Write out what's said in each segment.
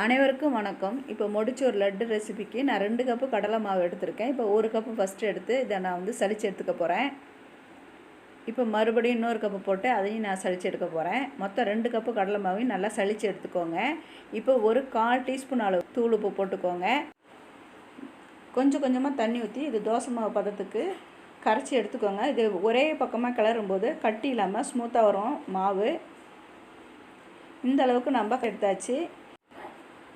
அனைவருக்கும் வணக்கம். இப்போ முடிச்சோர் லட்டு ரெசிபிக்கு நான் 2 கப்பு கடலை மாவு எடுத்திருக்கேன். இப்போ 1 கப்பு ஃபஸ்ட்டு எடுத்து இதை நான் சலிச்சு எடுத்துக்க போகிறேன். இப்போ மறுபடியும் இன்னொரு கப்பு போட்டு அதையும் நான் சலிச்சு எடுக்க போகிறேன். மொத்தம் 2 கப்பு கடலை மாவையும் நல்லா சலிச்சு எடுத்துக்கோங்க. இப்போ ஒரு 1/4 டீஸ்பூன் அளவு தூள் உப்பு போட்டுக்கோங்க. கொஞ்சம் கொஞ்சமாக தண்ணி ஊற்றி இது தோசை மாவு பதத்துக்கு கரைச்சி எடுத்துக்கோங்க. இது ஒரே பக்கமாக கிளறும்போது கட்டி இல்லாமல் ஸ்மூத்தாக வரும் மாவு. இந்த அளவுக்கு நம்ம எடுத்தாச்சு.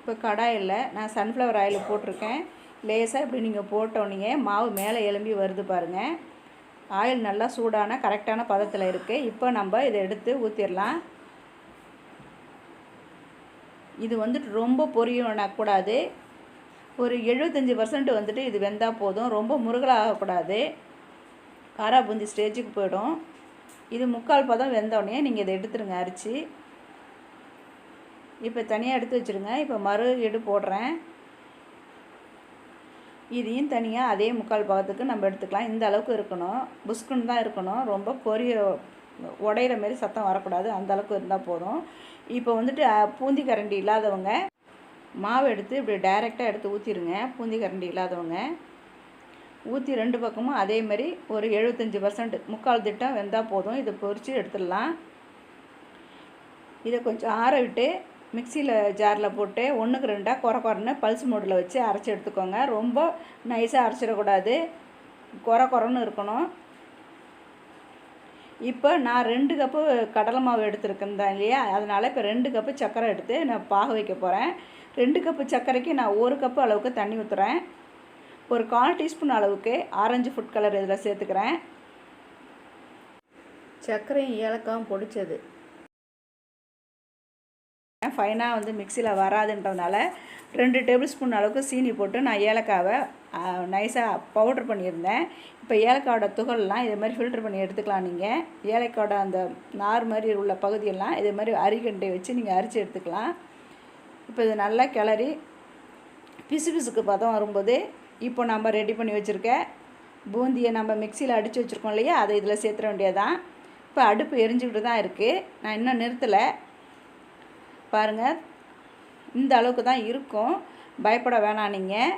இப்போ கடாயில் நான் சன்ஃப்ளவர் ஆயில் போட்டிருக்கேன். லேசாக இப்படி நீங்கள் போட்டோன்னே மாவு மேலே எலும்பி வருது பாருங்கள். ஆயில் நல்லா சூடான கரெக்டான பதத்தில் இருக்குது. இப்போ நம்ம இதை எடுத்து ஊற்றிடலாம். இது ரொம்ப பொரியக்கூடாது. ஒரு 75% இது வெந்தால் போதும். ரொம்ப முருகலாகக்கூடாது. காரா பூந்தி ஸ்டேஜுக்கு போயிடும். இது 3/4 பதம் வெந்தோடனே நீங்கள் இதை எடுத்துருங்க அரிச்சு. இப்போ தனியாக எடுத்து வச்சுருங்க. இப்போ மறு போடுறேன். இதையும் தனியாக அதே 3/4 பாகத்துக்கு நம்ம எடுத்துக்கலாம். இந்த அளவுக்கு இருக்கணும். புஸ்குன்னு தான் இருக்கணும். ரொம்ப உடையிற மாரி சத்தம் வரக்கூடாது. அந்த அளவுக்கு இருந்தால் போதும். இப்போ பூந்தி கரண்டி இல்லாதவங்க மாவு எடுத்து இப்படி டைரெக்டாக எடுத்து ஊற்றிடுங்க. பூந்தி கரண்டி இல்லாதவங்க ஊற்றி 2 பக்கமும் அதே மாதிரி ஒரு 75% 3/4 திட்டம் வெந்தால் போதும். இதை பொரித்து எடுத்துடலாம். இதை கொஞ்சம் ஆற விட்டு மிக்சியில் ஜாரில் போட்டு 1க்கு 2 குறைன்னு பல்ஸ் மோடில் வச்சு அரைச்சி எடுத்துக்கோங்க. ரொம்ப நைஸாக அரைச்சிடக்கூடாது. குறைன்னு இருக்கணும். இப்போ நான் 2 கப்பு கடலை மாவு எடுத்துருக்கேன் தான் இல்லையா, அதனால் இப்போ 2 கப்பு சர்க்கரை எடுத்து நான் பாக வைக்க போகிறேன். 2 கப்பு சர்க்கரைக்கு நான் 1 கப்பு அளவுக்கு தண்ணி ஊற்றுறேன். ஒரு 1/4 டீஸ்பூன் அளவுக்கு ஆரஞ்சு ஃபுட் கலர் இதில் சேர்த்துக்கிறேன். சர்க்கரையும் ஏலக்காயும் பொடிச்சது ஃபைனாக மிக்சியில் வராதுன்றதுனால 2 டேபிள் ஸ்பூன் அளவுக்கு சீனி போட்டு நான் ஏலக்காவை நைஸாக பவுட்ரு பண்ணியிருந்தேன். இப்போ ஏலக்காவோட துகள்லாம் இதே மாதிரி ஃபில்ட்ரு பண்ணி எடுத்துக்கலாம். நீங்கள் ஏலக்காவோட அந்த நார் மாதிரி உள்ள பகுதியெல்லாம் இதே மாதிரி அரிகண்டை வச்சு நீங்கள் அரித்து எடுத்துக்கலாம். இப்போ இது நல்லா கிளறி பிசுக்கு பதம் வரும்போது இப்போ நம்ம ரெடி பண்ணி வச்சுருக்க பூந்தியை நம்ம மிக்சியில் அடித்து வச்சுருக்கோம் இல்லையா, அதை இதில் சேர்த்துற வேண்டியதான். இப்போ அடுப்பு எரிஞ்சுக்கிட்டு தான் இருக்குது. நான் இன்னும் நிறுத்தலை பாருங்கள். இந்த அளவுக்கு தான் இருக்கும். பயப்பட வேணாம். நீங்கள்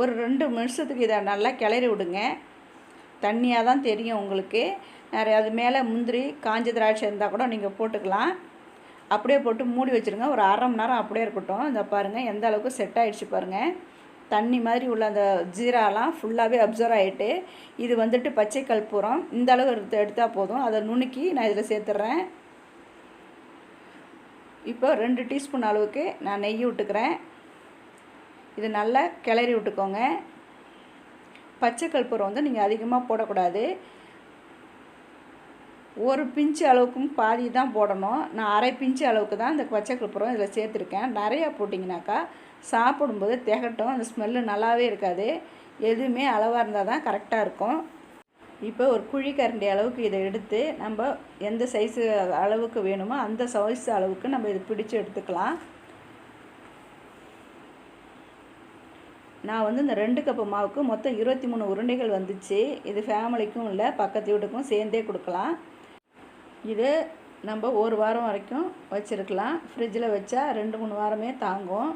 ஒரு 2 நிமிஷத்துக்கு இதை நல்லா கிளறி விடுங்க. தண்ணியாக தான் தெரியும் உங்களுக்கு. நிறைய அது மேலே முந்திரி காஞ்ச திராட்சை இருந்தால் கூட நீங்கள் போட்டுக்கலாம். அப்படியே போட்டு மூடி வச்சுருங்க. ஒரு 1/2 மணி நேரம் அப்படியே இருக்கட்டும். இந்த பாருங்கள் எந்த அளவுக்கு செட் ஆகிடுச்சு பாருங்கள். தண்ணி மாதிரி உள்ள அந்த ஜீராலாம் ஃபுல்லாகவே அப்சர்வ் ஆகிட்டு இது பச்சை கற்பூரம் இந்த அளவு எடுத்தால் போதும். அதை நுணுக்கி நான் இதில் சேர்த்துட்றேன். இப்போ 2 டீஸ்பூன் அளவுக்கு நான் நெய் விட்டுக்கிறேன். இது நல்லா கிளறி விட்டுக்கோங்க. பச்சை கற்பூரம் நீங்கள் அதிகமாக போடக்கூடாது. ஒரு பிஞ்சு அளவுக்கும் பாதி தான் போடணும். நான் 1/2 பிஞ்சு அளவுக்கு தான் இந்த பச்சை கற்பூரம் இதில் சேர்த்துருக்கேன். நிறையா போட்டிங்கனாக்கா சாப்பிடும்போது திகட்டும். அந்த ஸ்மெல்லு நல்லாவே இருக்காது. எதுவுமே அளவாக இருந்தால் தான் கரெக்டாக இருக்கும். இப்போ ஒரு குழிக்கரண்டி அளவுக்கு இதை எடுத்து நம்ம எந்த சைஸு அளவுக்கு வேணுமோ அந்த சைஸ் அளவுக்கு நம்ம இதை பிடிச்சு எடுத்துக்கலாம். நான் இந்த 2 கப்பு மாவுக்கு மொத்தம் 23 உருண்டைகள் வந்துச்சு. இது ஃபேமிலிக்கும் இல்லை பக்கத்து வீட்டுக்கும் சேர்ந்தே கொடுக்கலாம். இது நம்ம 1 வாரம் வரைக்கும் வச்சுருக்கலாம். ஃப்ரிட்ஜில் வச்சா 2-3 வாரமே தாங்கும்.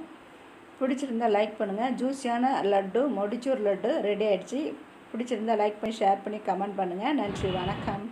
பிடிச்சிருந்தால் லைக் பண்ணுங்கள். ஜூஸியான லட்டு முடிச்சூர் லட்டு ரெடி ஆகிடுச்சு. பிடிச்சிருந்தால் லைக் பண்ணி ஷேர் பண்ணி கமெண்ட் பண்ணுங்கள். நன்றி, வணக்கம்.